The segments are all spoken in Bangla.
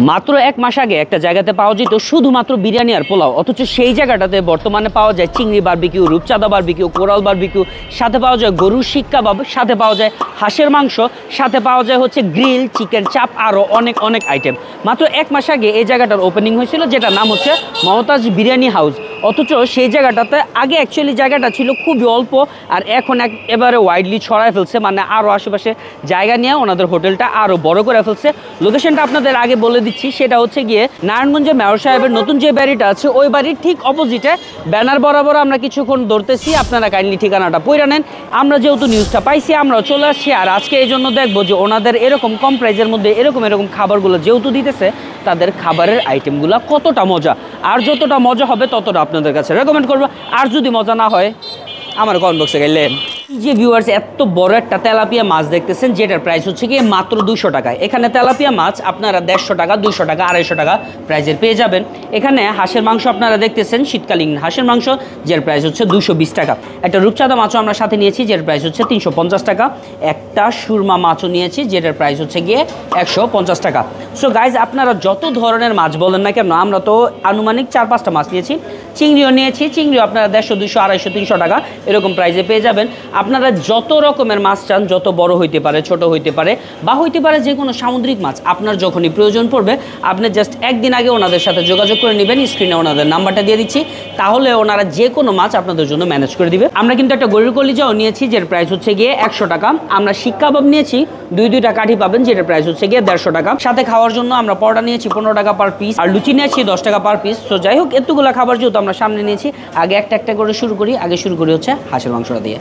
মাত্র এক মাস আগে একটা জায়গাতে পাওয়া যেত শুধুমাত্র বিরিয়ানি আর পোলাও, অথচ সেই জায়গাটাতে বর্তমানে পাওয়া যায় চিংড়ি বারবিকিউ, রূপচাঁদা বারবিকিউ, কোরাল বারবিকিউ, সাথে পাওয়া যায় গরুর শিক কাবাব, সাথে পাওয়া যায় হাঁসের মাংস, সাথে পাওয়া যায় হচ্ছে গ্রিল চিকেন চাপ, আরও অনেক অনেক আইটেম। মাত্র এক মাস আগে এই জায়গাটার ওপেনিং হয়েছিল, যেটার নাম হচ্ছে মমতাজ বিরিয়ানি হাউস। অথচ সেই জায়গাটাতে আগে অ্যাকচুয়ালি জায়গাটা ছিল খুবই অল্প, আর এখন এবারে ওয়াইডলি ছড়ায় ফেলছে, মানে আরও আশেপাশে জায়গা নিয়ে ওনাদের হোটেলটা আরও বড় করে ফেলছে। লোকেশনটা আপনাদের আগে বলে দিচ্ছি, সেটা হচ্ছে গিয়ে নারায়ণগঞ্জে মেয়র সাহেবের নতুন যে বাড়িটা আছে ওই বাড়ির ঠিক অপোজিটে ব্যানার বরাবর আমরা কিছুক্ষণ ধরতেছি, আপনারা কাইন্ডলি ঠিকানাটা পইরা নেন। আমরা যেহেতু নিউজটা পাইছি আমরাও চলে আসছি, আর আজকে এই জন্য দেখবো যে ওনাদের এরকম কম প্রাইজের মধ্যে এরকম খাবারগুলো যেহেতু দিতেছে, তাদের খাবারের আইটেমগুলো কতটা মজা, আর যতটা মজা হবে ততটা আপনাদের কাছে রেকমেন্ড করবো। আর যদি মজা না হয় আমার কমেন্ট বক্সে গেলেন। যে ভিউয়ার্স, এত বড় একটা তেলাপিয়া মাছ দেখতেছেন, যেটার প্রাইস হচ্ছে গিয়ে মাত্র 200 টাকায়। এখানে তেলাপিয়া মাছ আপনারা 150 টাকা, 200 টাকা, 250 টাকা প্রাইজের পেয়ে যাবেন। এখানে হাঁসের মাংস আপনারা দেখতেছেন, শীতকালীন হাঁসের মাংস, যার প্রাইস হচ্ছে 220 টাকা। একটা রূপচাঁদা মাছও আমরা সাথে নিয়েছি, যার প্রাইস হচ্ছে 350 টাকা। একটা সুরমা মাছও নিয়েছি, যেটার প্রাইস হচ্ছে গিয়ে 150 টাকা। সো গাইজ, আপনারা যত ধরনের মাছ বলেন না কেন, আমরা তো আনুমানিক 4-5টা মাছ নিয়েছি। চিংড়িও নিয়েছি, চিংড়িও আপনারা 150, 200, 250, 300 টাকা এরকম প্রাইজে পেয়ে যাবেন। আপনারা যত রকমের মাছ চান, যত বড় হইতে পারে, ছোট হইতে পারে, বা হইতে পারে যে কোনো সামুদ্রিক মাছ, আপনার যখনই প্রয়োজন পড়বে আপনি জাস্ট একদিন আগে ওনাদের সাথে যোগাযোগ করে নেবেন। স্ক্রিনে ওনাদের নাম্বারটা দিয়ে দিচ্ছি, তাহলে ওনারা যে কোনো মাছ আপনাদের জন্য ম্যানেজ করে দিবে। আমরা কিন্তু একটা গরুর কলিজাও নিয়েছি, যের প্রাইস হচ্ছে গিয়ে 100 টাকা। আমরা শিক কাবাব নিয়েছি, দুইটা কাঠি পাবেন, যেটার প্রাইস হচ্ছে গিয়ে 150 টাকা। সাথে খাওয়ার জন্য আমরা পরোটা নিয়েছি 15 টাকা পার পিস, আর লুচি নিয়েছি 10 টাকা পার পিস। তো যাই হোক, এতগুলো খাবার যেহেতু আমরা সামনে নিয়েছি, আগে একটা করে শুরু করি। আগে শুরু করি হচ্ছে হাঁসের মাংসটা দিয়ে।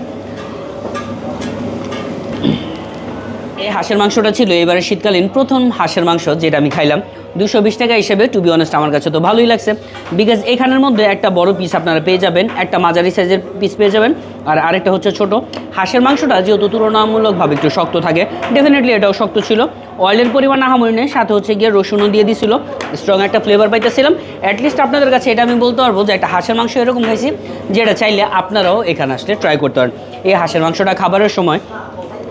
এই হাঁসের মাংসটা ছিল এবারে শীতকালীন প্রথম হাঁসের মাংস যেটা আমি খাইলাম। 220 টাকা হিসেবে টু বি অনেস্ট আমার কাছে তো ভালোই লাগছে, বিকজ এখানের মধ্যে একটা বড় পিস আপনারা পেয়ে যাবেন, একটা মাঝারি সাইজের পিস পেয়ে যাবেন, আর আরেকটা হচ্ছে ছোট। হাঁসের মাংসটা যেহেতু তুলনামূলকভাবে একটু শক্ত থাকে, ডেফিনেটলি এটাও শক্ত ছিল। অয়েলের পরিমাণ আহামরি নেই, সাথে হচ্ছে গিয়ে রসুনও দিয়ে দিছিল, স্ট্রং একটা ফ্লেভার পাইতেছিলাম। অ্যাটলিস্ট আপনাদের কাছে এটা আমি বলতে পারবো যে একটা হাঁসের মাংস এরকম খাইছি, যেটা চাইলে আপনারাও এখানে আসলে ট্রাই করতে পারেন। এই হাঁসের মাংসটা খাবারের সময়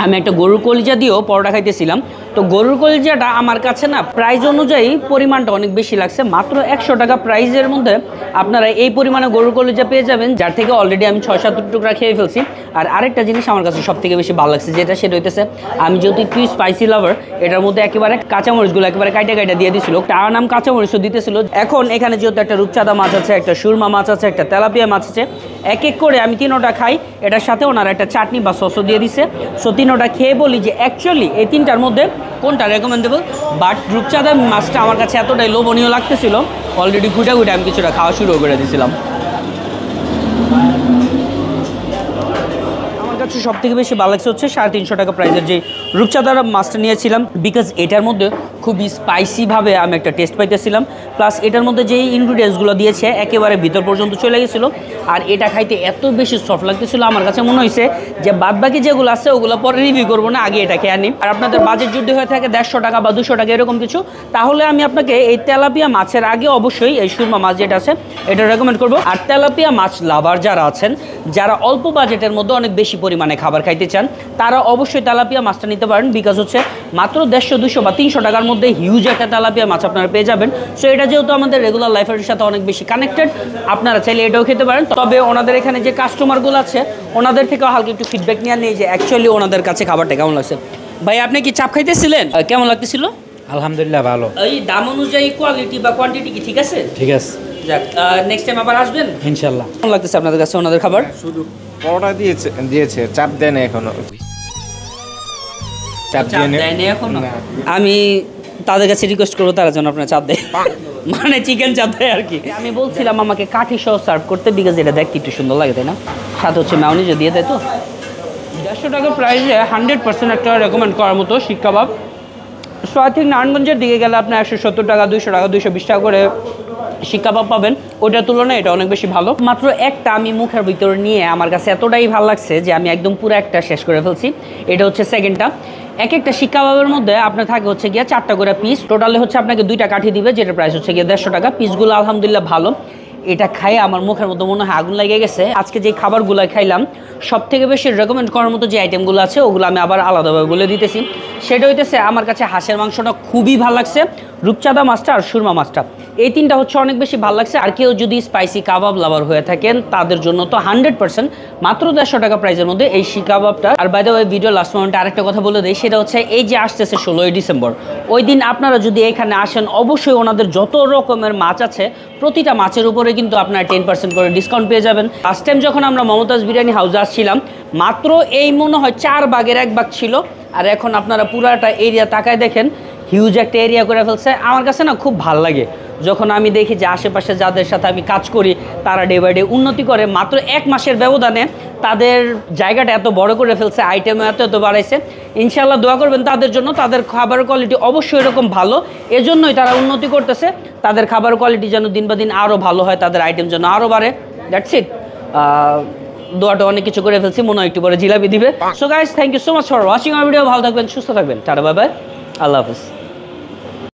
আমি একটা গরুর কলিজা দিয়েও পরোটা খাইতেছিলাম। তো গরুর কলিজাটা আমার কাছে না প্রাইস অনুযায়ী পরিমাণটা অনেক বেশি লাগছে। মাত্র 100 টাকা প্রাইসের মধ্যে আপনারা এই পরিমাণে গরুর কলিজা পেয়ে যাবেন, যার থেকে অলরেডি আমি 6-7 টুকরা খেয়ে ফেলছি। আর আরেকটা জিনিস আমার কাছে সব থেকে বেশি ভালো লাগছে, সেটা হইতেছে আমি যেহেতু একটু স্পাইসি লাভার, এটার মধ্যে একেবারে কাঁচামরিচগুলো একেবারে কাইটা দিয়ে দিছিল, তার নাম কাঁচামরিচও দিতেছিল। এখন এখানে যেহেতু একটা রূপচাঁদা মাছ আছে, একটা সুরমা মাছ আছে, একটা তেলাপিয়া মাছ আছে, এক এক করে আমি 3টা খাই। এটার সাথে ওনারা একটা চাটনি বা সসও দিয়ে দিছে। সো 3টা খেয়ে বলি যে অ্যাকচুয়ালি এই 3টার মধ্যে কোনটা রেকমেন্ডেবল। বাট রূপচাঁদা মাছটা আমার কাছে এতটাই লোভনীয় লাগতেছিল, অলরেডি গুটা আমি কিছুটা খাওয়া শুরু করে দিয়েছিলাম। সব থেকে বেশি ভালো লাগছে হচ্ছে 350 টাকা প্রাইসের যে রূপচাঁদার মাছটা নিয়েছিলাম, বিকজ এটার মধ্যে খুবই স্পাইসিভাবে আমি একটা টেস্ট পাইতেছিলাম। প্লাস এটার মধ্যে যেই ইনগ্রিডিয়েন্টসগুলো দিয়েছে একেবারে ভিতর পর্যন্ত চলে গেছিলো, আর এটা খাইতে এত বেশি সফট লাগতেছিল, আমার কাছে মনে হয়েছে যে বাদবাকি যেগুলো আছে ওগুলো পরে রিভিউ করবো না, আগে এটা খেয়ে আনি। আর আপনাদের বাজেট যদি হয়ে থাকে 150 টাকা বা 200 টাকা এরকম কিছু, তাহলে আমি আপনাকে এই তেলাপিয়া মাছের আগে অবশ্যই এই সুরমা মাছ যেটা আছে এটা রেকমেন্ড করবো। আর তেলাপিয়া মাছ লাভার যারা আছেন, যারা অল্প বাজেটের মধ্যে অনেক বেশি পরিমাণে খাবার খাইতে চান, তারা অবশ্যই তেলাপিয়া মাছটা নিতে পারেন, বিকজ হচ্ছে মাত্র 150, 200 বা 300 টাকার মধ্যে হিউজ একটা তেলাপিয়া মাছ আপনারা পেয়ে যাবেন। সো এটা যেহেতু আমাদের রেগুলার লাইফের সাথে অনেক বেশি কানেক্টেড, আপনারা চাইলে এটাও খেতে পারেন। তবে ওনাদের এখানে যে কাস্টমারগুলো আছে ওনাদের থেকেও হালকা একটু ফিডব্যাক নিয়ে নেই যে অ্যাকচুয়ালি ওনাদের কাছে খাবারটা কেমন লাগছে। ভাই, আপনি কি চাপ খাইতেছিলেন? কেমন লাগতেছিল? আলহামদুলিল্লাহ ভালো। এই দাম অনুযায়ী কোয়ালিটি বা কোয়ান্টিটি কি ঠিক আছে? ঠিক আছে। যাক, নেক্সট টাইম আবার আসবেন ইনশাল্লাহ। কেমন লাগতেছে আপনাদের কাছে ওনাদের খাবার? শুধু পরোটা দিয়েছে, চাপ দেয় না এখনো। চাপ দেয়নি এখনো। আমি তাদের কাছে রিকোয়েস্ট করবো তারা যেন আপনার চাপ দেয়, মানে চিকেন চাপ দেয় আর কি। আমি বলছিলাম আমাকে কাঠি সহ সার্ভ করতে, বিকজ এটা দেখতে একটু সুন্দর লাগে, তাই না? সাথে হচ্ছে মেয়োনিজও দিয়ে দেয়। তো 150 টাকা প্রাইসে 100% একটা রেকমেন্ড করার মতো শিক কাবাব। সো আই থিঙ্ক নারায়ণগঞ্জের দিকে গেলে আপনার 170 টাকা, 200 টাকা, 220 টাকা করে শিক কাবাব পাবেন। ওইটার তুলনায় এটা অনেক বেশি ভালো। মাত্র একটা আমি মুখের ভিতরে নিয়ে আমার কাছে এতটাই ভালো লাগছে যে আমি একদম পুরো একটা শেষ করে ফেলছি। এটা হচ্ছে সেকেন্ডটা। একটা শিক কাবাবের মধ্যে আপনার থাকে হচ্ছে গিয়ে 4টা করে পিস, টোটালে হচ্ছে আপনাকে 2টা কাঠি দিবে, যেটা প্রাইস হচ্ছে গিয়ে 150 টাকা। পিসগুলো আলহামদুলিল্লাহ ভালো। এটা খাইয়ে আমার মুখের মধ্যে মনে হয় আগুন লেগে গেছে। আজকে যে খাবারগুলো খাইলাম সব থেকে বেশি রেকমেন্ড করার মতো যে আইটেমগুলো আছে ওগুলো আমি আবার আলাদাভাবে বলে দিতেছি। সেটা হইতেছে আমার কাছে হাঁসের মাংসটা খুবই ভালো লাগছে, রূপচাঁদা মাছটা আর সুরমা মাছটা, এই তিনটা হচ্ছে অনেক বেশি ভালো লাগছে। আর কেউ যদি স্পাইসি কাবাব লাভার হয়ে থাকেন তাদের জন্য তো 100% মাত্র 150 টাকা প্রাইসের মধ্যে এই শি কাবাবটা। আর by the way video last মোমেন্টে আরেকটা কথা বলে দিই, সেটা হচ্ছে এই যে আসতেছে 16ই ডিসেম্বর, ওই দিন আপনারা যদি এখানে আসেন অবশ্যই ওনাদের যত রকমের মাছ আছে প্রতিটা মাছের উপরে কিন্তু আপনারা 10% করে ডিসকাউন্ট পেয়ে যাবেন। লাস্ট টাইম যখন আমরা মমতাজ বিরিয়ানি হাউসে আসছিলাম মাত্র এই মনে হয় 4 ভাগের 1 ভাগ ছিল, আর এখন আপনারা পুরাটা এরিয়া তাকায় দেখেন হিউজ একটা এরিয়া করে ফেলছে। আমার কাছে না খুব ভাল লাগে যখন আমি দেখি যে আশেপাশে যাদের সাথে আমি কাজ করি তারা ডে বাই ডে উন্নতি করে, মাত্র 1 মাসের ব্যবধানে তাদের জায়গাটা এত বড় করে ফেলছে, আইটেম এত বাড়াইছে। ইনশাআল্লাহ দোয়া করবেন তাদের জন্য, তাদের খাবারের কোয়ালিটি অবশ্যই এরকম ভালো, এজন্যই তারা উন্নতি করতেছে। তাদের খাবার কোয়ালিটি যেন দিন বা দিন আরও ভালো হয়, তাদের আইটেম যেন আরও বাড়ে। That's it. দোয়াটা অনেক কিছু করে ফেলছি, মনে হয় একটু পরে জিলাপি দিবে। So guys, thank you so much for watching our video. ভালো থাকবেন, সুস্থ থাকবেন, টাটা বাই বাই, আল্লাহ হাফেজ।